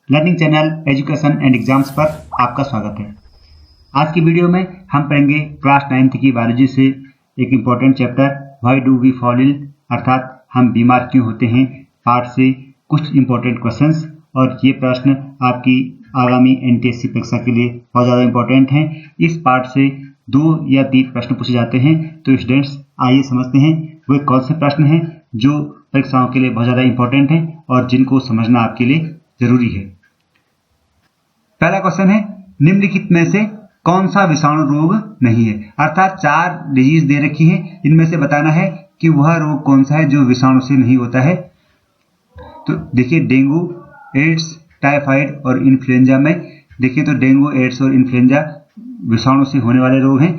Learning channel education and exams पर आपका स्वागत है। आज की वीडियो में हम पढ़ेंगे क्लास 9th की बायोलॉजी से एक important chapter why do we fall ill, अर्थात हम बीमार क्यों होते हैं पार्ट से कुछ इम्पोर्टेंट क्वेश्चंस। और ये प्रश्न आपकी आगामी एनटीएससी परीक्षा के लिए बहुत ज़्यादा इम्पोर्टेंट हैं। इस पार्ट से 2 या 3 प्रश्न पूछे जाते हैं। तो स्टूडेंट्स आइए समझते हैं वे कौन से प्रश्न हैं जो परीक्षाओं के लिए बहुत ज़्यादा इम्पोर्टेंट हैं और जिनको समझना आपके लिए जरूरी है। पहला क्वेश्चन है, निम्नलिखित में से कौन सा विषाणु रोग नहीं है, अर्थात 4 डिजीज दे रखी हैं, इनमें से बताना है कि वह रोग कौन सा है जो विषाणु से नहीं होता है। तो देखिए डेंगू, एड्स, टाइफाइड और इन्फ्लुएंजा में देखिए तो डेंगू, एड्स और इन्फ्लुएंजा विषाणु से होने वाले रोग हैं,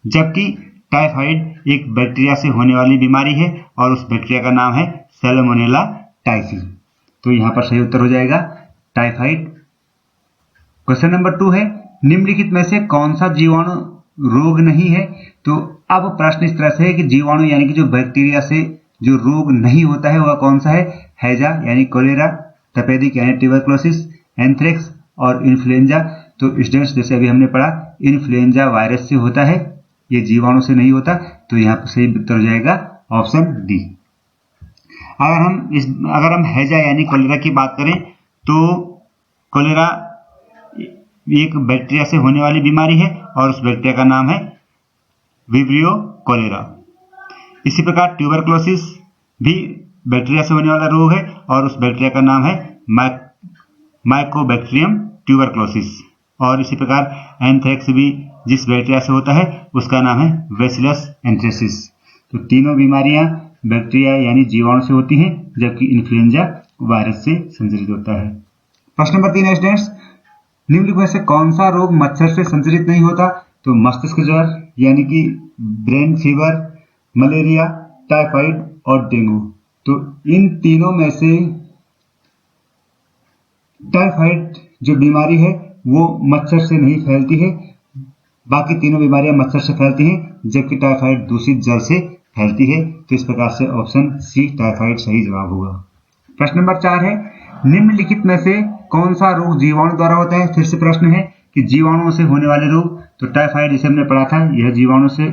जबकि टाइफाइड एक बैक्टीरिया से होने वाली बीमारी है और उस बैक्टीरिया का नाम है सैल्मोनेला टाइफी। तो यहाँ पर सही उत्तर हो जाएगा टाइफाइड। क्वेश्चन नंबर 2 है, निम्नलिखित में से कौन सा जीवाणु रोग नहीं है। तो अब प्रश्न इस तरह से है कि जीवाणु यानी कि जो बैक्टीरिया से जो रोग नहीं होता है वह कौन सा है। हैजा यानी कोलेरा, तपेदिक यानी ट्यूबरकुलोसिस, एंथ्रेक्स और इन्फ्लुएंजा। तो स्टूडेंट्स जैसे अभी हमने पढ़ा इन्फ्लुएंजा वायरस से होता है, ये जीवाणु से नहीं होता। तो यहाँ पर सही उत्तर हो जाएगा ऑप्शन डी। अगर हम हैजा यानी कोलेरा की बात करें तो कोलेरा एक बैक्टीरिया से होने वाली बीमारी है और उस बैक्टीरिया का नाम है विब्रियो कोलेरा। इसी प्रकार ट्यूबरकुलोसिस भी बैक्टीरिया से होने वाला रोग है और उस बैक्टीरिया का नाम है माइकोबैक्टीरियम ट्यूबरकुलोसिस। और इसी प्रकार एंथ्रेक्स भी जिस बैक्टीरिया से होता है उसका नाम है बैसिलस एंथ्रेसिस। तो तीनों बीमारियां बैक्टीरिया यानी जीवाणु से होती हैं, जबकि इन्फ्लुएंजा वायरस से संचालित होता है। प्रश्न नंबर 3 है स्टूडेंट्स, निम्नलिखित में से कौन सा रोग मच्छर से संचालित नहीं होता। तो मस्तिष्क ज्वर यानी कि ब्रेन फीवर, मलेरिया, टाइफाइड और डेंगू। तो इन तीनों में से टाइफाइड जो बीमारी है वो मच्छर से नहीं फैलती है, बाकी तीनों बीमारियां मच्छर से फैलती हैं, जबकि टाइफाइड दूषित जल से फैलती है। तो इस प्रकार से ऑप्शन सी टाइफाइड सही जवाब होगा। प्रश्न नंबर 4 है, निम्नलिखित में से कौन सा रोग जीवाणु द्वारा होता है। फिर से प्रश्न है कि जीवाणुओं से होने वाले रोग। तो टाइफाइड जिसे हमने पढ़ा था यह जीवाणु से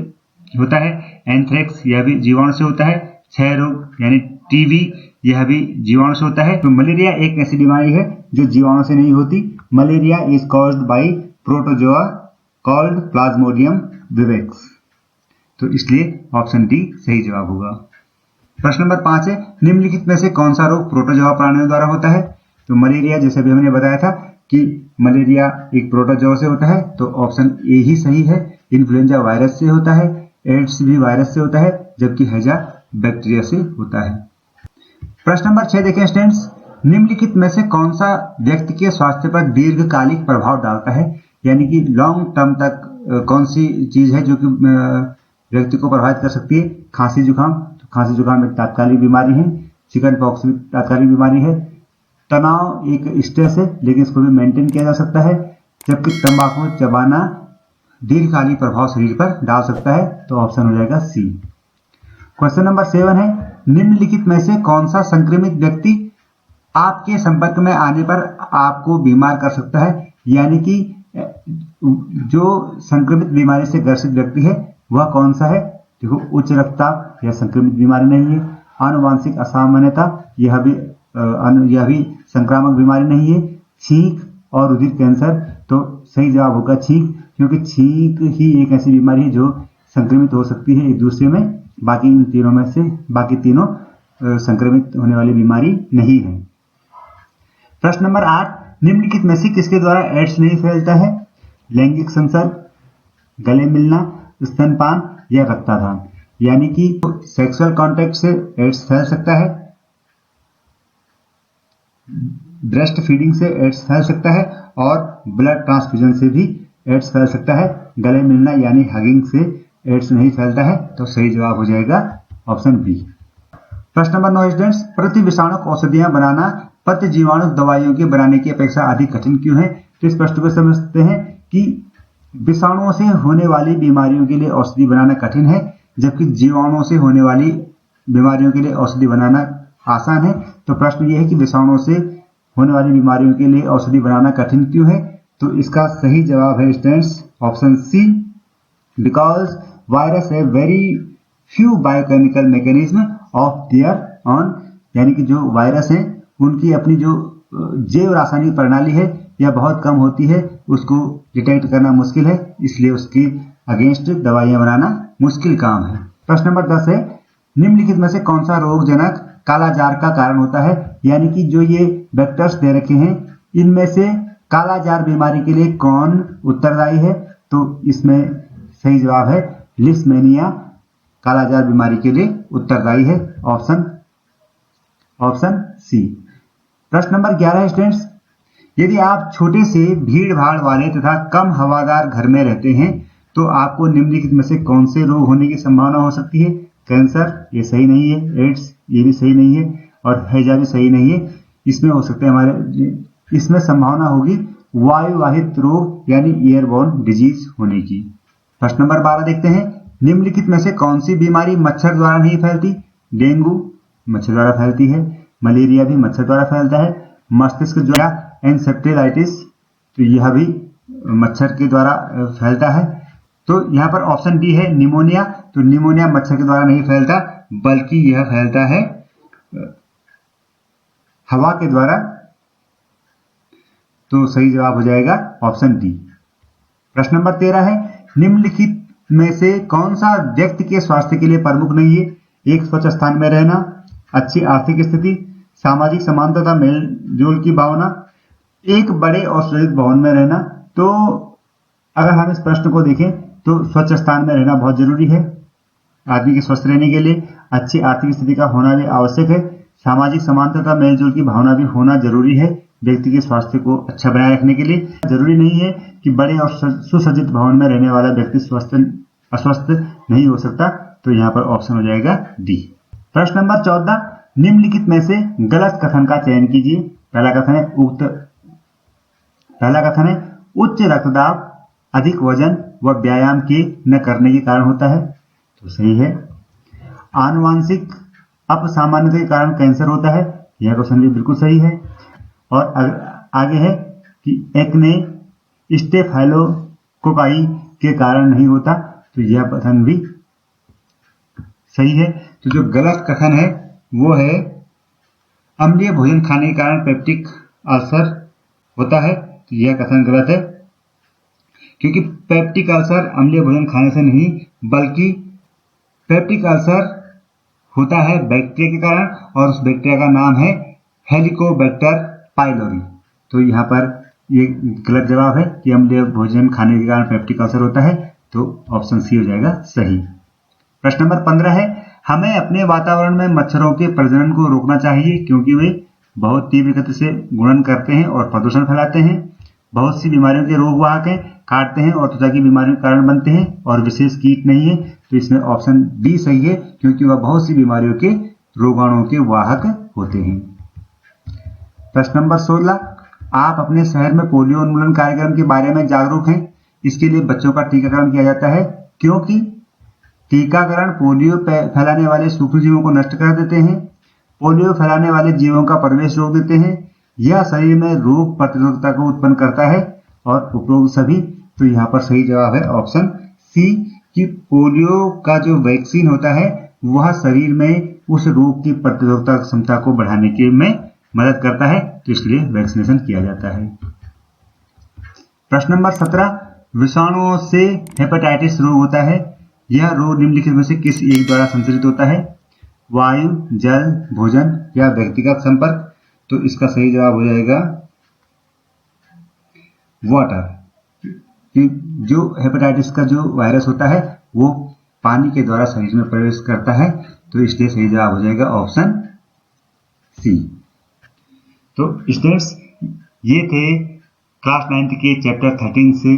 होता है, एंथ्रेक्स यह भी जीवाणु से होता है, क्षय रोग यानी टीबी यह भी जीवाणु से होता है। तो मलेरिया एक ऐसी बीमारी है जो जीवाणु से नहीं होती। Malaria is caused by protozoa called Plasmodium vivax. तो इसलिए ऑप्शन डी सही जवाब होगा। प्रश्न नंबर 5 है, निम्नलिखित में से कौन सा रोग प्रोटोजोआ प्राणियों द्वारा होता है। तो मलेरिया जैसे भी हमने बताया था कि मलेरिया एक प्रोटोजोआ से होता है, तो ऑप्शन ए ही सही है। इन्फ्लुएंजा वायरस से होता है, एड्स भी वायरस से होता है, जबकि हैजा बैक्टीरिया से होता है। प्रश्न नंबर 6 देखें स्टूडेंट्स, निम्नलिखित में से कौन सा व्यक्ति के स्वास्थ्य पर दीर्घकालिक प्रभाव डालता है, यानी कि लॉन्ग टर्म तक कौन सी चीज है जो कि व्यक्ति को प्रभावित कर सकती है। खांसी जुकाम, तो खांसी जुकाम एक तात्कालिक बीमारी है। चिकन पॉक्स भी तात्कालिक बीमारी है। तनाव एक स्ट्रेस है लेकिन इसको भी मेंटेन किया जा सकता है, जबकि तंबाकू चबाना दीर्घकालिक प्रभाव शरीर पर डाल सकता है। तो ऑप्शन हो जाएगा सी। क्वेश्चन नंबर 7 है, निम्नलिखित में से कौन सा संक्रमित व्यक्ति आपके संपर्क में आने पर आपको बीमार कर सकता है, यानी कि जो संक्रमित बीमारी से ग्रसित व्यक्ति है वह कौन सा है। देखो उच्च रक्तचाप यह संक्रमित बीमारी नहीं है। आनुवांशिक असामान्यता यह भी संक्रामक बीमारी नहीं है। छींक और रुधिर कैंसर, तो सही जवाब होगा छींक, क्योंकि छींक ही एक ऐसी बीमारी है जो संक्रमित हो सकती है एक दूसरे में। बाकी इन तीनों में से बाकी तीनों संक्रमित होने वाली बीमारी नहीं है। प्रश्न नंबर 8, निम्नलिखित में से किसके द्वारा एड्स नहीं फैलता है। लैंगिक संसर्ग, गले मिलना, स्तनपान या रक्तदान, यानी कि सेक्सुअल कांटेक्ट से एड्स फैल सकता है, ब्रेस्ट फीडिंग से एड्स फैल सकता है और ब्लड ट्रांसफ्यूजन से भी एड्स फैल सकता है। गले मिलना यानी हगिंग से एड्स नहीं फैलता है। तो सही जवाब हो जाएगा ऑप्शन बी। प्रश्न नंबर 9 स्टूडेंट्स, प्रति विषाणु औषधियां बनाना प्रति जीवाणु दवाइयों के बनाने की अपेक्षा अधिक कठिन क्यों है। तो इस प्रश्न को समझते हैं कि विषाणुओं से होने वाली बीमारियों के लिए औषधि बनाना कठिन है, जबकि जीवाणुओं से होने वाली बीमारियों के लिए औषधि बनाना आसान है। तो प्रश्न ये है कि विषाणुओं से होने वाली बीमारियों के लिए औषधि बनाना कठिन क्यों है? तो इसका सही जवाब है students option C, because virus है very few biochemical mechanism of their own, यानी कि जो वायरस है उनकी अपनी जो जैव रासायनिक प्रणाली है यह बहुत कम होती है, उसको डिटेक्ट करना मुश्किल है, इसलिए उसकी अगेंस्ट दवाइयां बनाना मुश्किल काम है। प्रश्न नंबर 10 है, निम्नलिखित में से कौन सा रोगजनक कालाजार का कारण होता है? यानी कि जो ये वेक्टर्स दे रखे हैं इनमें से कालाजार बीमारी के लिए कौन उत्तरदायी है? तो इसमें सही जवाब है लिस्मेनिया कालाजार बीमारी के लिए उत्तरदायी है, ऑप्शन सी। प्रश्न नंबर 11 है स्टूडेंट्स, यदि आप छोटे से भीड़ भाड़ वाले तथा कम हवादार घर में रहते हैं तो आपको निम्नलिखित में से कौन से रोग होने की संभावना हो सकती है? कैंसर, ये सही नहीं है, एड्स, ये भी सही नहीं है, और हैजा भी सही नहीं है। इसमें हो सकते हैं इसमें संभावना होगी वायुवाहित रोग यानी एयरबोर्न डिजीज होने की। प्रश्न नंबर 12 देखते हैं, निम्नलिखित में से कौन सी बीमारी मच्छर द्वारा नहीं फैलती? डेंगू मच्छर द्वारा फैलती है, मलेरिया भी मच्छर द्वारा फैलता है, मस्तिष्क ज्वर एन्सेफेलाइटिस तो यह भी मच्छर के द्वारा फैलता है। तो यहाँ पर ऑप्शन डी है निमोनिया, तो निमोनिया मच्छर के द्वारा नहीं फैलता बल्कि यह फैलता है हवा के द्वारा, तो सही जवाब हो जाएगा ऑप्शन डी। प्रश्न नंबर 13 है, निम्नलिखित में से कौन सा व्यक्ति के स्वास्थ्य के लिए प्रमुख नहीं है? एक स्वच्छ स्थान में रहना, अच्छी आर्थिक स्थिति, सामाजिक समानता मेल जोल की भावना, एक बड़े और सुरक्षित भवन में रहना। तो अगर हम इस प्रश्न को देखें तो स्वच्छ स्थान में रहना बहुत जरूरी है आदमी के स्वस्थ रहने के लिए, अच्छी आर्थिक स्थिति का होना भी आवश्यक है, सामाजिक समानता मेल जोल की भावना भी होना जरूरी है व्यक्ति के स्वास्थ्य को अच्छा बनाए रखने के लिए। जरूरी नहीं है कि बड़े और सुसज्जित भवन में रहने वाला व्यक्ति अस्वस्थ नहीं हो सकता, तो यहाँ पर ऑप्शन हो जाएगा डी। प्रश्न नंबर 14, निम्नलिखित में से गलत कथन का चयन कीजिए। पहला कथन है उच्च रक्तदाब अधिक वजन व व्यायाम के न करने के कारण होता है, तो सही है। आनुवांशिक अपसामान्यता के कारण कैंसर होता है, यह क्वेश्चन भी बिल्कुल सही है। और आगे है कि एक्ने स्टेफाइलोकोकाई के कारण नहीं होता, तो यह कथन भी सही है। तो जो गलत कथन है वो है अम्लीय भोजन खाने के कारण पेप्टिक अल्सर होता है, तो यह कथन गलत है क्योंकि पेप्टिक अल्सर अम्लीय भोजन खाने से नहीं बल्कि पेप्टिक अल्सर होता है बैक्टीरिया के कारण, और उस बैक्टीरिया का नाम है हेलिकोबैक्टर पाइलोरी। तो यहाँ पर ये गलत जवाब है कि अम्लीय भोजन खाने के कारण पेप्टिक अल्सर होता है, तो ऑप्शन सी हो जाएगा सही। प्रश्न नंबर 15 है, हमें अपने वातावरण में मच्छरों के प्रजनन को रोकना चाहिए क्योंकि वे बहुत तीव्र गति से गुणन करते हैं और प्रदूषण फैलाते हैं, बहुत सी बीमारियों के रोगवाहक हैं, काटते हैं और त्वचा की बीमारियों के कारण बनते हैं और विशेष कीट नहीं है। तो इसमें ऑप्शन बी सही है क्योंकि वह बहुत सी बीमारियों के रोगाणुओं के वाहक होते हैं। प्रश्न नंबर 16, आप अपने शहर में पोलियो उन्मूलन कार्यक्रम के बारे में जागरूक हैं, इसके लिए बच्चों का टीकाकरण किया जाता है क्योंकि टीकाकरण पोलियो फैलाने वाले सूक्ष्म जीवों को नष्ट कर देते हैं, पोलियो फैलाने वाले जीवों का प्रवेश रोक देते हैं, यह शरीर में रोग प्रतिरोधकता को उत्पन्न करता है और उपरोक्त सभी। तो यहाँ पर सही जवाब है ऑप्शन सी कि पोलियो का जो वैक्सीन होता है वह शरीर में उस रोग की प्रतिरोधकता क्षमता को बढ़ाने के में मदद करता है, तो इसलिए वैक्सीनेशन किया जाता है। प्रश्न नंबर 17, विषाणुओं से हेपेटाइटिस रोग होता है, यह रोग निम्नलिखित में से किस एक द्वारा संचालित होता है? वायु, जल, भोजन या व्यक्तिगत संपर्क? तो इसका सही जवाब हो जाएगा वाटर। जो हेपेटाइटिस का जो वायरस होता है वो पानी के द्वारा शरीर में प्रवेश करता है, तो इसलिए सही जवाब हो जाएगा ऑप्शन सी। तो स्टूडेंट्स ये थे क्लास 9 के चैप्टर 13 से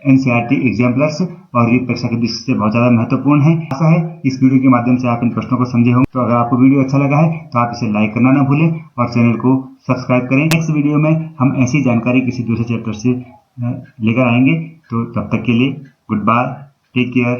एनसीईआरटी एग्जाम्पलर्स, और ये परीक्षा की दृष्टि से बहुत ज़्यादा महत्वपूर्ण है। आशा है इस वीडियो के माध्यम से आप इन प्रश्नों को समझे होंगे। तो अगर आपको वीडियो अच्छा लगा है तो आप इसे लाइक करना ना भूलें और चैनल को सब्सक्राइब करें। नेक्स्ट वीडियो में हम ऐसी जानकारी किसी दूसरे चैप्टर से लेकर आएंगे, तो तब तक के लिए गुड बाय, टेक केयर।